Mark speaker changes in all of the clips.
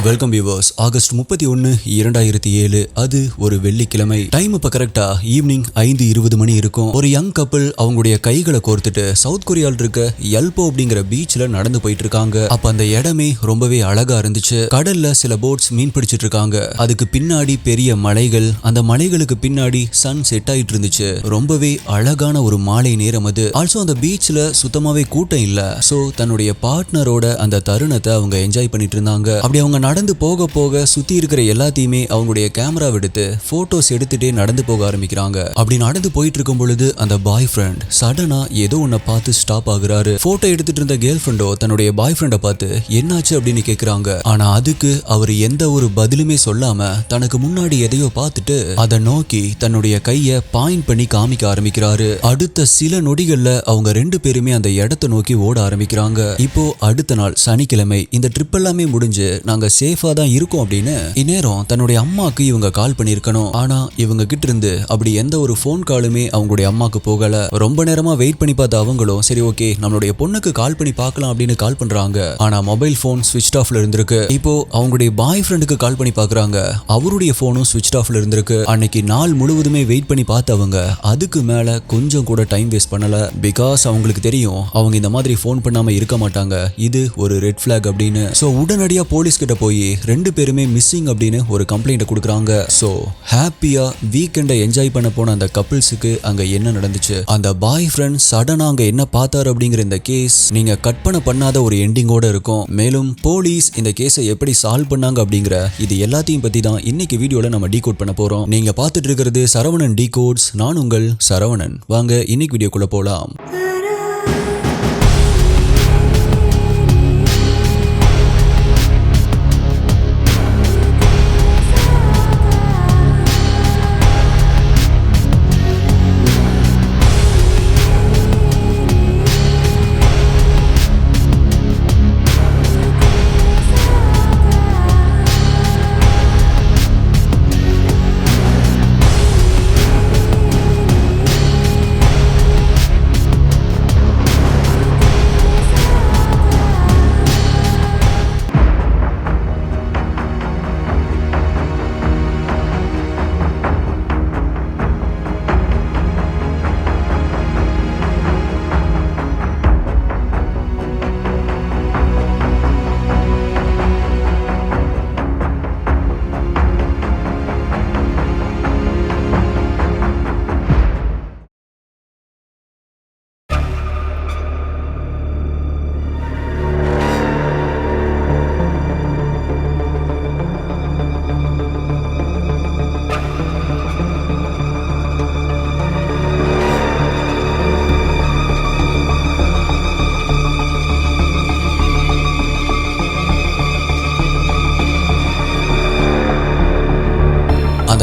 Speaker 1: Welcome viewers. August 31, 2007 அது ஒரு வெள்ளிக்கிழமை. டைம் இப்ப கரெக்டா ஈவினிங் 5:20 மணி இருக்கும். ஒரு யங் கப்பிள் அவங்களுடைய கைகளை கோர்த்துட்டு சவுத் கொரியால இருக்க எல்போ அப்படிங்கிற பீச்ல நடந்து போயிட்டு இருக்காங்க. அப்ப அந்த இடமே ரொம்பவே அழகா இருந்துச்சு. கடல்ல சில போட்ஸ் மீன் பிடிச்சிட்டு இருக்காங்க. அதுக்கு பின்னாடி பெரிய மலைகள், அந்த மலைகளுக்கு பின்னாடி சன் செட் ஆயிட்டு இருந்துச்சு. ரொம்பவே அழகான ஒரு மாலை நேரம் அது. ஆல்சோ அந்த பீச்ல சுத்தமாவே கூட்டம் இல்ல. சோ தன்னுடைய பார்ட்னரோட அந்த தருணத்தை அவங்க என்ஜாய் பண்ணிட்டு இருந்தாங்க. அப்படி அவங்க நடந்து போக போக சுத்தி இருக்கிற எல்லாத்தையுமே அவங்களுடைய கேமரா எடுத்து போட்டோஸ் எடுத்துட்டே நடந்து போக ஆரம்பிக்கிறாங்க. அப்படி நடந்து போயிட்டு இருக்கும் பொழுது அந்த பாய் ஃப்ரெண்ட் சடனா ஏதோ ஒன்ன பார்த்து ஸ்டாப் ஆகுறாரு. போட்டோ எடுத்துட்டு இருந்த கேர்ள் ஃப்ரெண்டோ தன்னுடைய பாய் ஃப்ரெண்டை பார்த்து என்னாச்சு அப்படின்னு கேக்குறாங்க. ஆனா அதுக்கு அவர் எந்த ஒரு பதிலுமே சொல்லாம தனக்கு முன்னாடி எதையோ பார்த்துட்டு அதை நோக்கி தன்னுடைய கைய பாயிண்ட் பண்ணி காமிக்க ஆரம்பிக்கிறாரு. அடுத்த சில நொடிகள்ல அவங்க ரெண்டு பேருமே அந்த இடத்தை நோக்கி ஓட ஆரம்பிக்கிறாங்க. இப்போ அடுத்த நாள் சனிக்கிழமை. இந்த ட்ரிப் எல்லாமே முடிஞ்சு நாங்க சேஃபா தான் இருக்கோம் அப்படின்னு இந்நேரம் தன்னுடைய அம்மாக்கு இவங்க கால் பண்ணிருக்கணும். ஆனா இவங்க கிட்ட இருந்து அப்படி எந்த ஒரு போன் காலுமே அவங்களுடைய அம்மாக்கு போகல. ரொம்ப நேரமா வெயிட் பண்ணி பார்த்த அவங்களும் சரி ஓகே நம்மளுடைய பொண்ணுக்கு கால் பண்ணி பார்க்கலாம் அப்படின்னு கால் பண்றாங்க. ஆனா மொபைல் போன் ஸ்விட்ச் ஆஃப்ல இருந்திருக்கு. இப்போ அவங்களுடைய பாய் ஃப்ரெண்டுக்கு கால் பண்ணி பாக்குறாங்க. அவருடைய போனும் ஸ்விட்ச் ஆஃப்ல இருந்திருக்கு. அன்னைக்கு நாள் முழுவதுமே வெயிட் பண்ணி பார்த்தவங்க அதுக்கு மேல கொஞ்சம் கூட டைம் வேஸ்ட் பண்ணல. பிகாஸ் அவங்களுக்கு தெரியும் அவங்க இந்த மாதிரி போன் பண்ணாம இருக்க மாட்டாங்க. இது ஒரு ரெட் பிளாக் அப்படின்னு. சோ உடனடியா போலீஸ் கிட்ட போய் ரெண்டு பேருமே மிஸ்ஸிங் அப்படின்னு ஒரு கம்ப்ளைண்ட் கொடுக்குறாங்க. சோ ஹாப்பியா வீக்கெண்டை என்ஜாய் பண்ண போன அந்த கப்பிள்ஸுக்கு அங்க என்ன நடந்துச்சு, அந்த பாய் ஃப்ரெண்ட் சடனா அங்க என்ன பார்த்தாரு அப்படிங்கிற இந்த கேஸ் நீங்க கற்பனை பண்ணாத ஒரு எண்டிங்கோட இருக்கும். மேலும் போலீஸ் இந்த கேஸை எப்படி சால்வ் பண்ணாங்க அப்படிங்கிற இது எல்லாத்தையும் பத்தி தான் இன்னைக்கு வீடியோல நம்ம டீகோட் பண்ண போறோம். நீங்க பார்த்துட்டு இருக்கிறது சரவணன் டீகோட்ஸ். நான் உங்கள் சரவணன். வாங்க இன்னைக்கு வீடியோக்குள்ள போலாம்.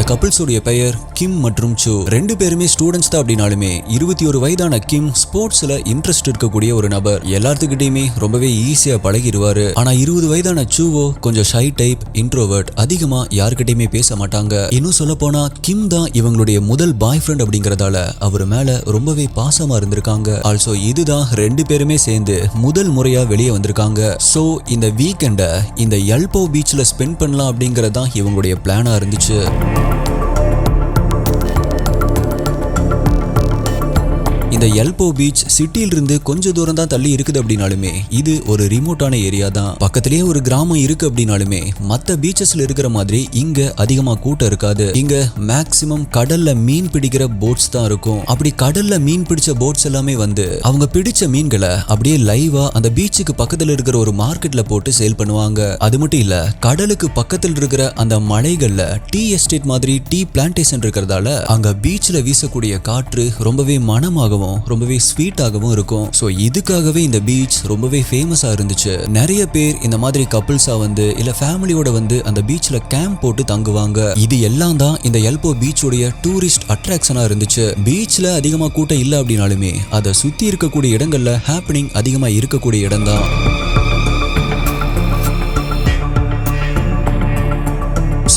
Speaker 1: கப்பிள்ஸோடைய பெயர் கிம் மற்றும் சூ. ரெண்டு பேருமே ஸ்டூடெண்ட்ஸ் தான் அப்படின்னாலுமே 21 வயதான கிம் ஸ்போர்ட்ஸ்ல இன்ட்ரெஸ்ட் இருக்கக்கூடிய ஒரு நபர். எல்லாத்துக்கிட்டையுமே ரொம்பவே ஈஸியா பழகிடுவாரு. ஆனா 20 வயதான சூவோ கொஞ்சம் ஷை டைப், இன்ட்ரோவர்ட், அதிகமா யாருக்கிட்டையுமே பேச மாட்டாங்க. இன்னும் சொல்ல போனா கிம் தான் இவங்களுடைய முதல் பாய் ஃப்ரெண்ட் அப்படிங்கறதால அவர் மேல ரொம்பவே பாசமா இருந்திருக்காங்க. ஆல்சோ இதுதான் ரெண்டு பேருமே சேர்ந்து முதல் முறையா வெளியே வந்திருக்காங்க. சோ இந்த வீக்கெண்ட இந்த எல்போ பீச்ல ஸ்பெண்ட் பண்ணலாம் அப்படிங்கறதான் இவங்களுடைய பிளானா இருந்துச்சு. இந்த எல்போ பீச் சிட்டில இருந்து கொஞ்ச தூரம் தான் தள்ளி இருக்குது அப்படின்னாலுமே இது ஒரு ரிமோட்டான ஏரியா தான். பக்கத்திலேயே ஒரு கிராமம் இருக்கு அப்படின்னாலுமே மத்த பீச்சஸ்ல இருக்கிற மாதிரி இங்க அதிகமா கூட்டம் இருக்காது. இங்க மேக்சிமம் கடல்ல மீன் பிடிக்கிற போட்ஸ் தான் இருக்கும். அப்படி கடல்ல மீன் பிடிச்ச போட்ஸ் எல்லாமே வந்து அவங்க பிடிச்ச மீன்களை அப்படியே லைவா அந்த பீச்சுக்கு பக்கத்துல இருக்கிற ஒரு மார்க்கெட்ல போட்டு சேல் பண்ணுவாங்க. அது மட்டும் இல்ல கடலுக்கு பக்கத்தில் இருக்கிற அந்த மலைகள்ல டீ எஸ்டேட் மாதிரி டீ பிளான்டேஷன் இருக்கிறதால அங்க பீச்ல வீசக்கூடிய காற்று ரொம்பவே மனமாகவும் ரொம்பவே ஸ்வீட்டாகவும் இருக்கும். சோ இதுக்காகவே இந்த பீச் ரொம்பவே ஃபேமஸா இருந்துச்சு. நிறைய பேர் இந்த மாதிரி கப்பிள்ஸா வந்து இல்ல ஃபேமிலியோட வந்து அந்த பீச்ல கேம்ப் போட்டு தங்குவாங்க. இது எல்லாம் தான் இந்த எல்போ பீச்சோடைய டூரிஸ்ட் அட்ராக்ஷனா இருந்துச்சு. பீச்ல அதிகமா கூட்டம் இல்ல அப்படின்னாலுமே அதை சுத்தி இருக்கக்கூடிய இடங்கள்ல ஹாப்பனிங் அதிகமா இருக்கக்கூடிய இடம் தான்.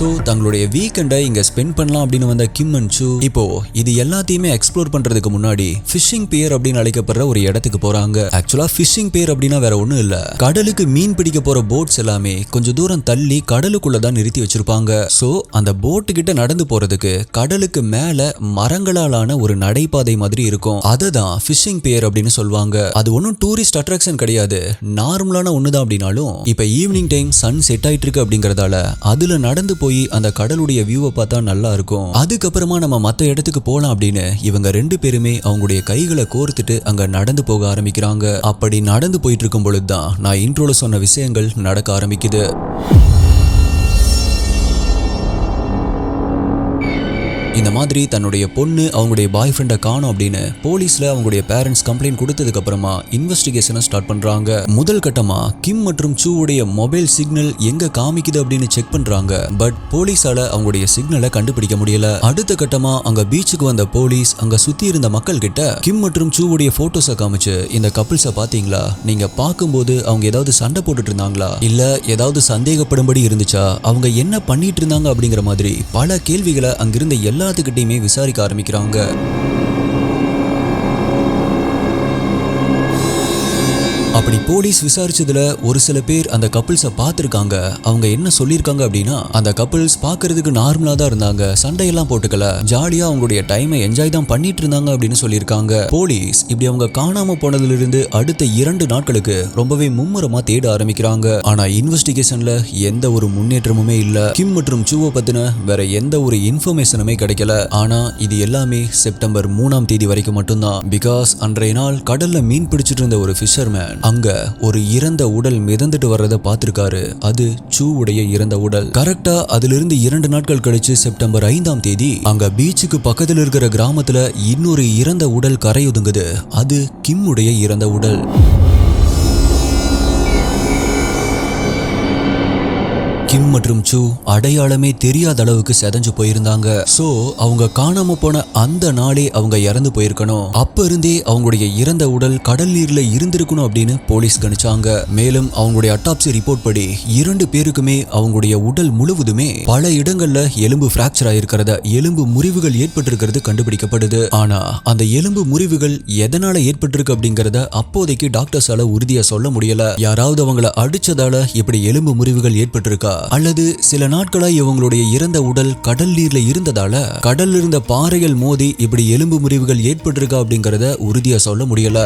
Speaker 1: சோ தங்களுடைய வீக்கெண்டை இங்க ஸ்பெண்ட் பண்ணலாம் அப்படின்னு வந்த கிம் அண்ட் சூ இப்போ இது எல்லாத்தையுமே எக்ஸ்ப்ளோர் பண்றதுக்கு முன்னாடி ஃபிஷிங் பியர் அப்படின்னு அழைக்கப்படுற ஒரு இடத்துக்கு போறாங்க. ஆக்சுவலா ஃபிஷிங் பியர் அப்படின்னா வேற ஒண்ணும் இல்ல, கடலுக்கு மீன் பிடிக்க போற போட்ஸ் எல்லாமே கொஞ்சம் தூரம் தள்ளி கடலுக்குள்ள தான் நிறுத்தி வச்சிருப்பாங்க. சோ அந்த போட்டு கிட்ட நடந்து போறதுக்கு கடலுக்கு மேல மரங்களாலான ஒரு நடைபாதை மாதிரி இருக்கும். அததான் ஃபிஷிங் பியர் அப்படின்னு சொல்லுவாங்க. அது ஒன்னும் டூரிஸ்ட் அட்ராக்ஷன் கிடையாது, நார்மலான ஒண்ணுதான். அப்படின்னாலும் இப்ப ஈவினிங் டைம் சன் செட் ஆயிட்டு இருக்கு அப்படிங்கறதால அதுல நடந்து போய் அந்த கடலுடைய வியூவை பார்த்தா நல்லா இருக்கும். அதுக்கப்புறமா நம்ம மத்த இடத்துக்கு போலாம் அப்படின்னு இவங்க ரெண்டு பேருமே அவங்களுடைய கைகளை கோர்த்துட்டு அங்க நடந்து போக ஆரம்பிக்கிறாங்க. அப்படி நடந்து போயிட்டு இருக்கும் பொழுதுதான் நான் இன்ட்ரோல சொன்ன விஷயங்கள் நடக்க ஆரம்பிக்குது. இந்த மாதிரி தன்னுடைய பொண்ணு அவங்களுடைய பாய் ஃப்ரெண்டை காணோம் அப்படின்னு போலீஸ்ல அவங்களுடைய பேரண்ட்ஸ் கம்ப்ளைண்ட் கொடுத்ததுக்கு அப்புறமா இன்வெஸ்டிகேஷனை ஸ்டார்ட் பண்றாங்க. முதல் கட்டமா கிம் மற்றும் சூவுடைய மொபைல் சிக்னல் எங்க காமிக்குது அப்படின்னு செக் பண்றாங்க. பட் போலீஸால அவங்களுடைய சிக்னலை கண்டுபிடிக்க முடியல. அடுத்த கட்டமா அங்க பீச்சுக்கு வந்த போலீஸ் அங்க சுத்தி இருந்த மக்கள் கிட்ட கிம் மற்றும் சூவுடைய போட்டோஸை காமிச்சு இந்த கப்பிள்ஸை பாத்தீங்களா, நீங்க பார்க்கும்போது அவங்க ஏதாவது சண்டை போட்டுட்டு இருந்தாங்களா, இல்ல ஏதாவது சந்தேகப்படும்படி இருந்துச்சா, அவங்க என்ன பண்ணிட்டு இருந்தாங்க அப்படிங்கிற மாதிரி பல கேள்விகளை அங்கிருந்த எல்லாத்துக்கிட்டையுமே விசாரிக்க ஆரம்பிக்கிறாங்க. அப்படி போலீஸ் விசாரிச்சதுல ஒரு சில பேர் அந்த கப்பிள்ஸை பார்த்திருக்காங்க. அவங்க என்ன சொல்லியிருக்காங்க அப்படின்னா, அந்த கப்பிள்ஸ் பார்க்கறதுக்கு நார்மலா தான் இருந்தாங்க, சண்டையெல்லாம் போட்டுக்கல, ஜாலியா அவங்களுடைய டைமை என்ஜாய் தான் பண்ணிட்டு இருந்தாங்க அப்படின்னு சொல்லியிருக்காங்க. போலீஸ் இப்படி அவங்க காணாம போனதுல இருந்து அடுத்த 2 நாட்களுக்கு ரொம்பவே மும்முரமா தேட ஆரம்பிக்கிறாங்க. ஆனா இன்வெஸ்டிகேஷன்ல எந்த ஒரு முன்னேற்றமுமே இல்ல. கிம் மற்றும் சூவை பத்தின வேற எந்த ஒரு இன்ஃபர்மேஷனுமே கிடைக்கல. ஆனா இது எல்லாமே செப்டம்பர் 3ஆம் தேதி வரைக்கும் மட்டும்தான். பிகாஸ் அன்றைய நாள் கடல்ல மீன் பிடிச்சிட்டு இருந்த ஒரு ஃபிஷர்மேன் அங்க ஒரு இறந்த உடல் மிதந்துட்டு வர்றத பார்த்திருக்காரு. அது சூவுடைய இறந்த உடல். கரெக்டா அதிலிருந்து 2 நாட்கள் கழிச்சு செப்டம்பர் 5ஆம் தேதி அங்க பீச்சுக்கு பக்கத்துல இருக்கிற கிராமத்துல இன்னொரு இறந்த உடல் கரையொதுங்குது. அது கிம்முடைய இறந்த உடல். கிம் மற்றும் சூ அடையாளமே தெரியாத அளவுக்கு செதஞ்சு போயிருந்தாங்க. சோ அவங்க காணாம போன அந்த நாளே அவங்க இறந்து போயிருக்கணும். அப்ப இருந்தே அவங்களுடைய இறந்த உடல் கடல் நீர்ல இருந்திருக்கணும் அப்படின்னு போலீஸ் கணிச்சாங்க. மேலும் அவங்களுடைய அட்டாப்சி ரிப்போர்ட் படி 2 பேருக்குமே அவங்களுடைய உடல் முழுவதுமே பல இடங்கள்ல எலும்பு பிராக்சர் ஆயிருக்கிறத, எலும்பு முறிவுகள் ஏற்பட்டிருக்கிறது கண்டுபிடிக்கப்படுது. ஆனா அந்த எலும்பு முறிவுகள் எதனால ஏற்பட்டிருக்கு அப்படிங்கறத அப்போதைக்கு டாக்டர்ஸால உறுதியா சொல்ல முடியல. யாராவது அவங்கள அடிச்சதால இப்படி எலும்பு முறிவுகள் ஏற்பட்டிருக்கா, அல்லது சில நாட்களா இவங்களுடைய இறந்த உடல் கடல் நீர்ல இருந்ததால கடல்ல இருந்த பாறைகள் மோதி இப்படி எலும்பு முறிவுகள் ஏற்பட்டிருக்கா அப்படிங்கறத உறுதியா சொல்ல முடியல.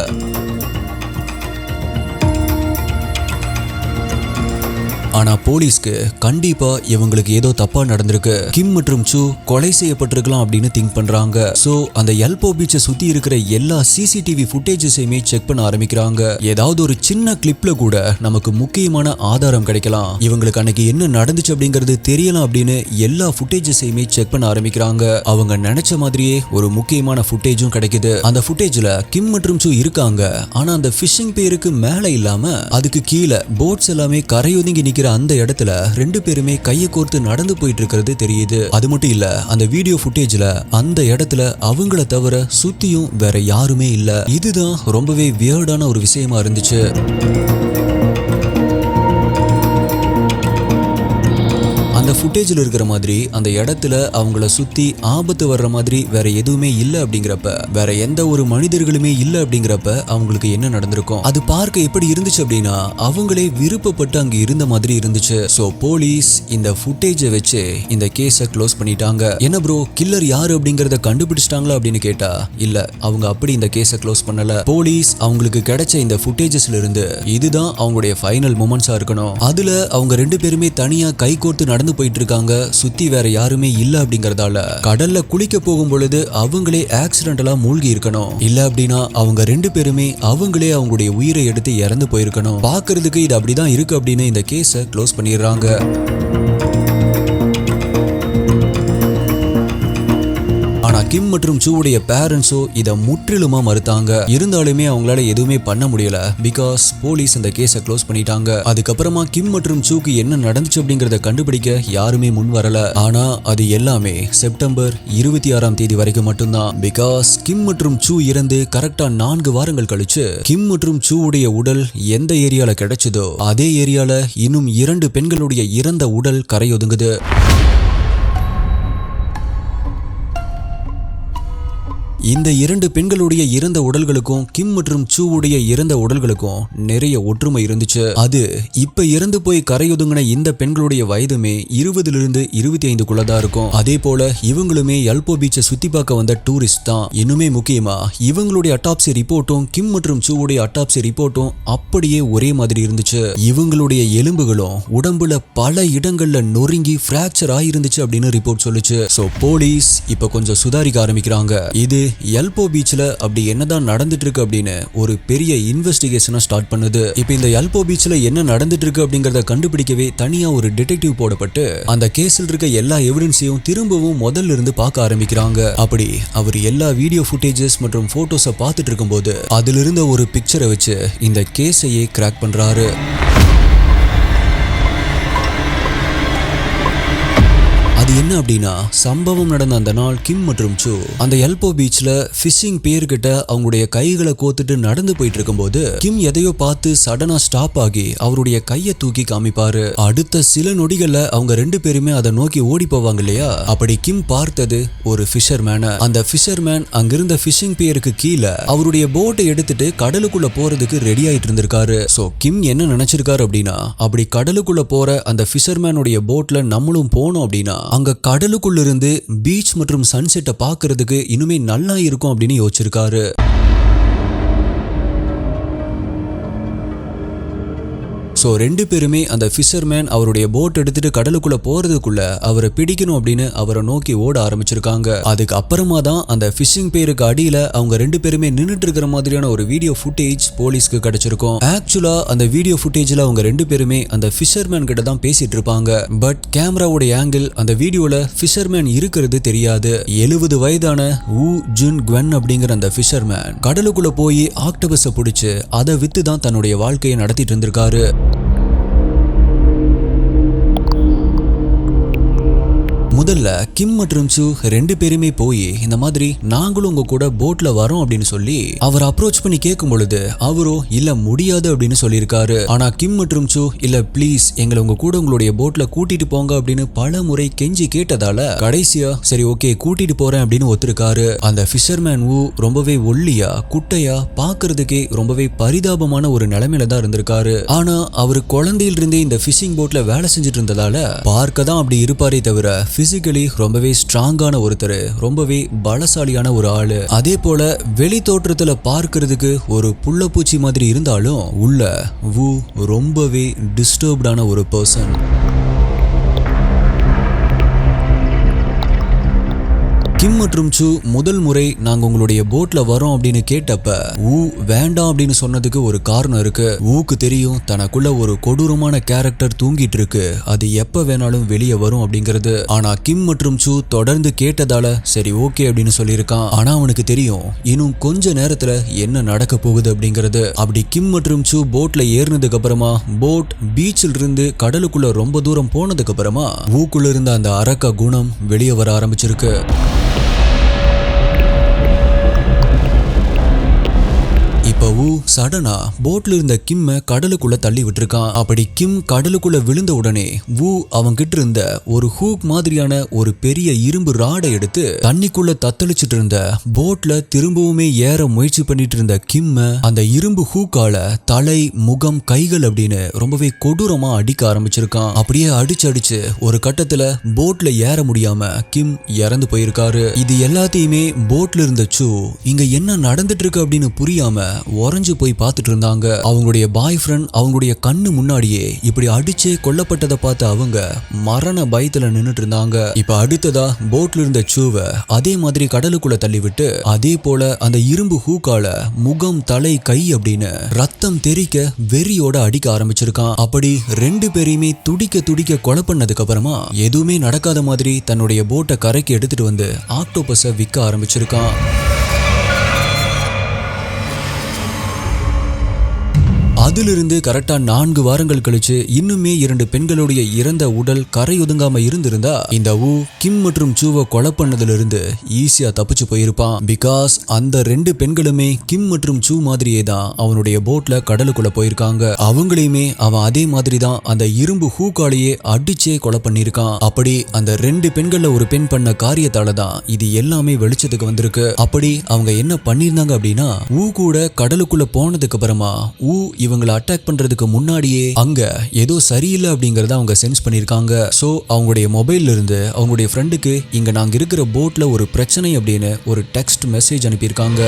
Speaker 1: ஆனா போலீஸ்க்கு கண்டிப்பா இவங்களுக்கு ஏதோ தப்பா நடந்திருக்கு, கிம் மற்றும் சூ கொலை செய்யப்பட்டிருக்கலாம் அப்படின்னு திங்க் பண்றாங்க. சோ அந்த எல்போ பீச்சை சுத்தி இருக்கிற எல்லா சிசிடிவி ஃபுட்டேஜஸையுமே செக் பண்ண ஆரம்பிக்கிறாங்க. ஏதாவது ஒரு சின்ன கிளிப்ல கூட நமக்கு முக்கியமான ஆதாரம் கிடைக்கலாம், இவங்களுக்கு அன்னைக்கு என்ன நடந்துச்சு அப்படிங்கிறது தெரியலாம் அப்படின்னு எல்லா ஃபுட்டேஜஸையுமே செக் பண்ண ஆரம்பிக்கிறாங்க. அவங்க நினைச்ச மாதிரியே ஒரு முக்கியமான ஃபுட்டேஜும் கிடைக்குது. அந்த ஃபுட்டேஜ்ல கிம் மற்றும் சூ இருக்காங்க. ஆனா அந்த ஃபிஷிங் பேருக்கு மேல இல்லாம அதுக்கு கீழே போட்ஸ் எல்லாமே கரையொதுங்கி நிக்கிற அந்த இடத்துல 2 பேருமே கையை கோர்த்து நடந்து போயிட்டு இருக்கிறது தெரியுது. அது மட்டும் இல்ல, அந்த வீடியோ ஃபுட்டேஜ்ல அந்த இடத்துல அவங்கள தவிர சுத்தியும் வேற யாருமே இல்ல. இதுதான் ரொம்பவே வியர்டான ஒரு விஷயமா இருந்துச்சு. அந்த ஃபுட்டேஜில் இருக்கிற மாதிரி அந்த இடத்துல அவங்கள சுத்தி ஆபத்து வர்ற மாதிரி வேற எதுவுமே இல்லை அப்படிங்கிறப்ப, வேற எந்த ஒரு மனிதர்களுமே இல்லை அப்படிங்கிறப்ப அவங்களுக்கு என்ன நடந்திருக்கும், அது பார்க்க எப்படி இருந்துச்சு அப்படின்னா அவங்களே விருப்பப்பட்டு அங்க இருந்த மாதிரி இருந்துச்சு. சோ போலீஸ் இந்த ஃபுட்டேஜை வச்சு இந்த கேஸை க்ளோஸ் பண்ணிட்டாங்க. என்ன ப்ரோ, கில்லர் யாரு அப்படிங்கறத கண்டுபிடிச்சிட்டாங்களா அப்படின்னு கேட்டா இல்ல, அவங்க அப்படி இந்த கேஸை க்ளோஸ் பண்ணல. போலீஸ் அவங்களுக்கு கிடைச்ச இந்த ஃபுட்டேஜஸ்ல இருந்து இதுதான் அவங்களுடைய ஃபைனல் மொமெண்ட்ஸா இருக்கணும், அதுல அவங்க 2 பேருமே தனியா கை கோர்த்து நடந்து போயிட்டு இருக்காங்க, சுத்தி வேற யாருமே இல்ல அப்படிங்கறதால கடல்ல குளிக்க போகும் பொழுது அவங்களே ஆக்சிடென்டலா மூழ்கி இருக்கணும், இல்ல அப்படின்னா அவங்க 2 பேருமே அவங்களே அவங்களுடைய உயிரை எடுத்து இறந்து போயிருக்கணும். பாக்குறதுக்கு இது அப்படிதான் இருக்கு அப்படின்னு இந்த கேஸை க்ளோஸ் பண்ணிடுறாங்க. கிம் மற்றும் சூவுடைய பேரண்ட்ஸோ இதை முற்றிலுமா மறுத்தாங்க. இருந்தாலுமே அவங்களால எதுவுமே பண்ண முடியல, பிகாஸ் போலீஸ் இந்த கேஸை க்ளோஸ் பண்ணிட்டாங்க. அதுக்கப்புறமா கிம் மற்றும் சூக்கு என்ன நடந்துச்சு அப்படிங்கறத கண்டுபிடிக்க யாருமே முன் வரல. ஆனா அது எல்லாமே செப்டம்பர் 26ஆம் தேதி வரைக்கும் மட்டும்தான். பிகாஸ் கிம் மற்றும் சூ இறந்து கரெக்டா 4 வாரங்கள் கழிச்சு கிம் மற்றும் சூவுடைய உடல் எந்த ஏரியால கிடைச்சதோ அதே ஏரியால இன்னும் 2 பெண்களுடைய இறந்த உடல் கரையொதுங்குது. இந்த இரண்டு பெண்களுடைய இறந்த உடல்களுக்கும் கிம் மற்றும் சூவுடைய இறந்த உடல்களுக்கும் நிறைய ஒற்றுமை இருந்துச்சு. அது இப்ப இறந்து போய் கரையொதுங்கின இந்த பெண்களுடைய வயதுமே 20 to 25 தான் இருக்கும். அதே போல இவங்களுமே எல்போ பீச்சை சுத்தி பார்க்க வந்த டூரிஸ்ட் தான். இன்னுமே முக்கியமா இவங்களுடைய அட்டாப்சி ரிப்போர்ட்டும் கிம் மற்றும் சூவுடைய அட்டாப்சி ரிப்போர்ட்டும் அப்படியே ஒரே மாதிரி இருந்துச்சு. இவங்களுடைய எலும்புகளும் உடம்புல பல இடங்கள்ல நொறுங்கி பிராக்சர் ஆயிருந்துச்சு அப்படின்னு ரிப்போர்ட் சொல்லுச்சு. சோ போலீஸ் இப்ப கொஞ்சம் சுதாரிக்க ஆரம்பிக்கிறாங்க. இது எல்போ பீச்ல அப்படி என்னதான் நடந்துட்டு இருக்கு அப்படின்னு ஒரு பெரிய இன்வெஸ்டிகேஷனை ஸ்டார்ட் பண்ணுது. இப்ப இந்த எல்போ பீச்ல என்ன நடந்துட்டு இருக்கு அப்படிங்கறத கண்டுபிடிக்கவே தனியா ஒரு டிடெக்டிவ் போடப்பட்டு அந்த கேஸ்ல இருக்க எல்லா எவிடன்ஸையும் திரும்பவும் முதல்ல இருந்து பார்க்க ஆரம்பிக்கிறாங்க. அப்படி அவர் எல்லா வீடியோ ஃபுட்டேஜஸ் மற்றும் போட்டோஸை பார்த்துட்டு இருக்கும்போது அதுல இருந்த ஒரு பிக்சரை வச்சு இந்த கேஸையே கிராக் பண்றாரு. அது என்ன அப்படின்னா, சம்பவம் நடந்த அந்த நாள் கிம் மற்றும் சூ அந்த எல்போ பீச்ல ஃபிஷிங் பேர்கிட்ட அவங்களுடைய கைகளை கோத்துட்டு நடந்து போயிட்டு இருக்கும்போது கிம் எதையோ பார்த்து சடனா ஸ்டாப் ஆகி அவருடைய கையை தூக்கி காமிப்பாரு. அடுத்த சில நொடிகள்ல அவங்க ரெண்டு பேருமே அதை நோக்கி ஓடி போவாங்க இல்லையா. அப்படி கிம் பார்த்தது ஒரு ஃபிஷர்மேன. அந்த ஃபிஷர்மேன் அங்கிருந்த ஃபிஷிங் பேருக்கு கீழே அவருடைய போட்டை எடுத்துட்டு கடலுக்குள்ள போறதுக்கு ரெடி ஆயிட்டு இருந்திருக்காரு. சோ கிம் என்ன நினைச்சிருக்காரு அப்படின்னா, அப்படி கடலுக்குள்ள போற அந்த ஃபிஷர்மேனுடைய போட்ல நம்மளும் போனோம் அப்படின்னா அங்க கடலுக்குள்ள இருந்து பீச் மற்றும் சன்செட்டை பார்க்கிறதுக்கு இன்னுமே நல்லா இருக்கும் அப்படின்னு யோசிச்சிருக்காரு. ஸோ ரெண்டு பேருமே அந்த ஃபிஷர்மேன் அவருடைய போட் எடுத்துட்டு கடலுக்குள்ள போறதுக்குள்ள அவரை பிடிக்கணும் அப்படின்னு அவரை நோக்கி ஓட ஆரம்பிச்சிருக்காங்க. அதுக்கு அப்புறமா தான் அந்த ஃபிஷிங் பேருக்கு அடியில அவங்க ரெண்டு பேருமே நின்றுட்டு இருக்கிற மாதிரியான ஒரு வீடியோ ஃபுட்டேஜ் போலீஸ்க்கு கிடைச்சிருக்கும். ஆக்சுவலா அந்த வீடியோ ஃபுட்டேஜ்ல அவங்க ரெண்டு பேருமே அந்த ஃபிஷர்மேன் கிட்ட தான் பேசிட்டு இருப்பாங்க. பட் கேமராவோட ஆங்கிள் அந்த வீடியோல ஃபிஷர்மேன் இருக்கிறது தெரியாது. 70 வயதான வூ ஜுன் குவென் அப்படிங்கிற அந்த ஃபிஷர்மேன் கடலுக்குள்ள போய் ஆக்டோபஸை பிடிச்சு அதை வித்து தான் தன்னுடைய வாழ்க்கையை நடத்திட்டு இருந்திருக்காரு. முதல்ல கிம் மற்றும் சூ ரெண்டு பேருமே போய் இந்த மாதிரி நாங்களும் உங்க கூட போட்ல வரோம் அப்படின்னு சொல்லி அவர் அப்ரோச் பண்ணி கேட்கும் பொழுது அவரோ இல்ல முடியாது அப்படின்னு சொல்லியிருக்காரு. ஆனா கிம் மற்றும் சூ இல்ல ப்ளீஸ் எங்களை உங்க கூட உங்களுடைய போட்ல கூட்டிட்டு போங்க அப்படின்னு பல முறை கெஞ்சி கேட்டதால கடைசியா சரி ஓகே கூட்டிட்டு போறேன் அப்படின்னு ஒத்துருக்காரு. அந்த ஃபிஷர்மேன் வூ ரொம்பவே ஒல்லியா குட்டையா பாக்குறதுக்கே ரொம்பவே பரிதாபமான ஒரு நிலைமையில தான் இருந்திருக்காரு. ஆனா அவரு குழந்தையில இருந்தே இந்த ஃபிஷிங் போட்ல வேலை செஞ்சுட்டு இருந்ததால பார்க்க தான் அப்படி இருப்பாரே தவிர பிசிக்கலி ரொம்பவே ஸ்ட்ராங்கான ஒருத்தர், ரொம்பவே பலசாலியான ஒரு ஆளு. அதே போல வெளி தோற்றத்துல பார்க்கிறதுக்கு ஒரு புள்ளப்பூச்சி மாதிரி இருந்தாலும் உள்ள வூ ரொம்பவே டிஸ்டர்ப்டான ஒரு பர்சன். கிம் மற்றும் சூ முதல் முறை நாங்க உங்களுடைய போட்ல வரோம் அப்படின்னு கேட்டப்ப வூ வேண்டாம் அப்படின்னு சொன்னதுக்கு ஒரு காரணம் இருக்கு. வூக்கு தெரியும் தனக்குள்ள ஒரு கொடூரமான கேரக்டர் தூங்கிட்டு இருக்கு, அது எப்ப வேணாலும் வெளியே வரும் அப்படிங்கிறது. ஆனா கிம் மற்றும் சூ தொடர்ந்து கேட்டதால சரி ஓகே அப்படின்னு சொல்லியிருக்கான். ஆனா அவனுக்கு தெரியும் இன்னும் கொஞ்ச நேரத்துல என்ன நடக்க போகுது அப்படிங்கிறது. அப்படி கிம் மற்றும் சூ போட்ல ஏறினதுக்கு அப்புறமா போட் பீச்சில் இருந்து கடலுக்குள்ள ரொம்ப தூரம் போனதுக்கு அப்புறமா வூக்குள்ள இருந்த அந்த அரக்க குணம் வெளியே வர ஆரம்பிச்சிருக்கு. இப்ப வூ சடனா போட்ல இருந்த கிம்ம கடலுக்குள்ள தள்ளி விட்டுருக்கான். அப்படி கிம் கடலுக்குள்ள விழுந்த உடனே வூ அவங்க கிட்ட இருந்த ஒரு ஹூக் மாதிரியான ஒரு பெரிய இரும்பு ராடை எடுத்து தண்ணிக்குள்ள தத்தளிச்சிட்டு இருந்த போட்ல திரும்பவுமே ஏற முயற்சி பண்ணிட்டு இருந்த கிம்ம அந்த இரும்பு ஹூக்கால தலை முகம் கைகள் அப்படின்னு ரொம்பவே கொடூரமா அடிக்க ஆரம்பிச்சிருக்கான். அப்படியே அடிச்சு ஒரு கட்டத்துல போட்ல ஏற முடியாம கிம் இறந்து போயிருக்காரு. இது எல்லாத்தையுமே போட்ல இருந்த சூ இங்க என்ன நடந்துட்டு இருக்கு அப்படின்னு புரியாம உறைஞ்சு போய் பார்த்துட்டு இருந்தாங்க. அவங்களுடைய பாய் ஃப்ரெண்ட் அவங்களுடைய கண்ணு முன்னாடியே இப்படி அடிச்சே கொல்லப்பட்டதை பார்த்து அவங்க மரண பயத்துல நின்னுட்டு இருந்தாங்க. இப்ப அடுத்ததா போட்ல இருந்த சூவை அதே மாதிரி கடலுக்குள்ள தள்ளி விட்டு அதே போல அந்த இரும்பு ஹூக்கால முகம் தலை கை அப்படின்னு ரத்தம் தெறிக்க வெறியோட அடிக்க ஆரம்பிச்சிருக்கான். அப்படி ரெண்டு பேரையுமே துடிக்க கொலை பண்ணதுக்கு அப்புறமா எதுவுமே நடக்காத மாதிரி தன்னுடைய போட்டை கரைக்கு எடுத்துட்டு வந்து ஆக்டோபஸை விற்க ஆரம்பிச்சிருக்கான். அதிலிருந்து கரெக்டா 4 வாரங்கள் கழிச்சு இன்னுமே 2 பெண்களுடைய இறந்த உடல் கரை ஒதுங்காம இருந்திருந்தா இந்த ஊ கிம் மற்றும் சூவை கொலை பண்ணதுல இருந்து ஈஸியா தப்பிச்சு போயிருப்பான். பிகாஸ் அந்த 2 பெண்களுமே கிம் மற்றும் சூ மாதிரியே தான் அவனுடைய போட்ல கடலுக்குள்ள போயிருக்காங்க. அவங்களையுமே அவன் அதே மாதிரி தான் அந்த இரும்பு ஹூக்காலேயே அடிச்சே கொலை பண்ணிருக்கான். அப்படி அந்த 2 பெண்கள்ல ஒரு பெண் பண்ண காரியத்தால தான் இது எல்லாமே வெளிச்சத்துக்கு வந்திருக்கு. அப்படி அவங்க என்ன பண்ணிருந்தாங்க அப்படின்னா ஊ கூட கடலுக்குள்ள போனதுக்கு அப்புறமா ஊ இவங்களை அட்டாக் பண்றதுக்கு முன்னாடியே அங்க ஏதோ சரியில்லை அப்படிங்கறத அவங்க சென்ஸ் பண்ணிருக்காங்க. சோ அவங்களுடைய மொபைல்ல இருந்து அவங்களுடைய ஃப்ரெண்டுக்கு இங்க நாங்க இருக்கிற போட்ல ஒரு பிரச்சனை அப்படின்னு ஒரு டெக்ஸ்ட் மெசேஜ் அனுப்பியிருக்காங்க.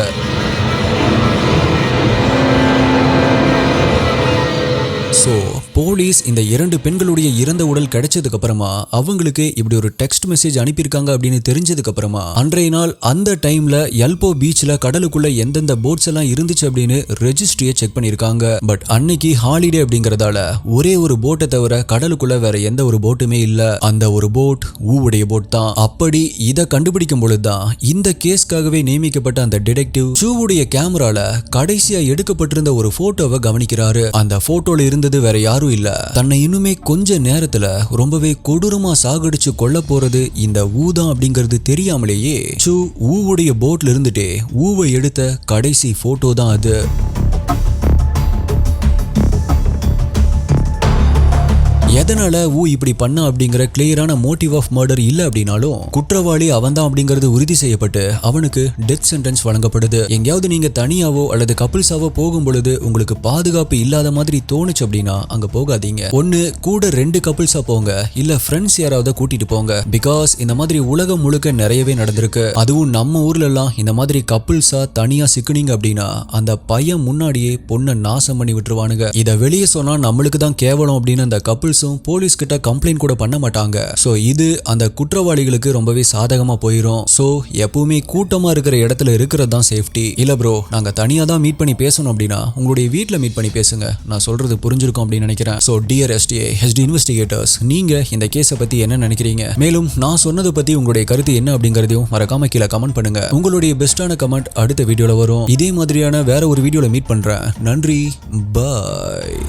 Speaker 1: ஸோ போலீஸ் இந்த 2 பெண்களுடைய இறந்த உடல் கிடைச்சதுக்கு அப்புறமா அவங்களுக்கு இப்படி ஒரு டெக்ஸ்ட் மெசேஜ் அனுப்பியிருக்காங்க அப்படின்னு தெரிஞ்சதுக்கு அப்புறமா அன்றைய நாள் அந்த டைம்ல எல்போ பீச்ல கடலுக்குள்ள எந்தெந்த போட்ஸ் எல்லாம் இருந்துச்சு அப்படின்னு ரெஜிஸ்ட்ரியை செக் பண்ணிருக்காங்க. பட் அன்னைக்கு ஹாலிடே அப்படிங்கறதால ஒரே ஒரு போட்டை தவிர கடலுக்குள்ள வேற எந்த ஒரு போட்டுமே இல்ல. அந்த ஒரு போட் ஊவுடைய போட் தான். அப்படி இதை கண்டுபிடிக்கும் பொழுதுதான் இந்த கேஸ்க்காகவே நியமிக்கப்பட்ட அந்த டிடெக்டிவ் சூவுடைய கேமரால கடைசியா எடுக்கப்பட்டிருந்த ஒரு போட்டோவை கவனிக்கிறாரு. அந்த போட்டோல இருந்தது வேற யாரும் இல்ல, தன்னை இன்னுமே கொஞ்ச நேரத்துல ரொம்பவே கொடூரமா சாகடிச்சு கொல்ல போறது இந்த ஊதான் அப்படிங்கிறது தெரியாமலேயே சூ ஊவுடைய போட்ல இருந்துட்டே ஊவை எடுத்த கடைசி போட்டோ தான் அது. எதனால ஊ இப்படி பண்ணா அப்படிங்கிற கிளியரான மோட்டிவ் ஆஃப் மர்டர் இல்ல அப்படின்னாலும் குற்றவாளி அவன் தான் அப்படிங்கிறது உறுதி செய்யப்பட்டு அவனுக்கு டெத் சென்டென்ஸ் வழங்கப்படுது. எங்கேயாவது நீங்க தனியாவோ அல்லது கப்பிள்ஸாவோ போகும் பொழுது உங்களுக்கு பாதுகாப்பு இல்லாத மாதிரி தோணுச்சு அப்படின்னா அங்க போகாதீங்க. ஒன்னு கூட 2 கப்பிள்ஸா போங்க, இல்ல ஃப்ரெண்ட்ஸ் யாராவது கூட்டிட்டு போங்க. பிகாஸ் இந்த மாதிரி உலகம் முழுக்க நிறையவே நடந்திருக்கு. அதுவும் நம்ம ஊர்ல எல்லாம் இந்த மாதிரி கப்பிள்ஸா தனியா சிக்குனீங்க அப்படின்னா அந்த பையன் முன்னாடியே பொண்ணை நாசம் பண்ணி விட்டுருவானுங்க. இதை வெளியே சொன்னா நம்மளுக்கு தான் கேவலம் அப்படின்னு அந்த கப்பிள்ஸ் போலீஸ் கிட்ட கம்ப்ளைண்ட் கூட பண்ண மாட்டாங்க. சோ இது அந்த குற்றவாளிகளுக்கு ரொம்பவே சாதகமா போயிரும். சோ எப்பவுமே கூட்டமா இருக்கிற இடத்துல இருக்கிறது தான் சேஃப்டி. இல்ல ப்ரோ நாங்க தனியா தான் மீட் பண்ணி பேசணும் அப்படின்னா உங்களுடைய வீட்ல மீட் பண்ணி பேசுங்க. நான் சொல்றது புரிஞ்சிருக்கும் அப்படின்னு நினைக்கிறேன். So dear STA HD investigators, நீங்க இந்த கேஸை பத்தி என்ன நினைக்கிறீங்க? மேலும் நான் சொன்னதை பத்தி உங்களுடைய கருத்து என்ன அப்படிங்கறதையும் மறக்காம கீழே கமெண்ட் பண்ணுங்க. உங்களுடைய பெஸ்டான கமெண்ட் அடுத்த வீடியோல வரும். இதே மாதிரியான வேற ஒரு வீடியோல மீட் பண்றேன். நன்றி, பாய்.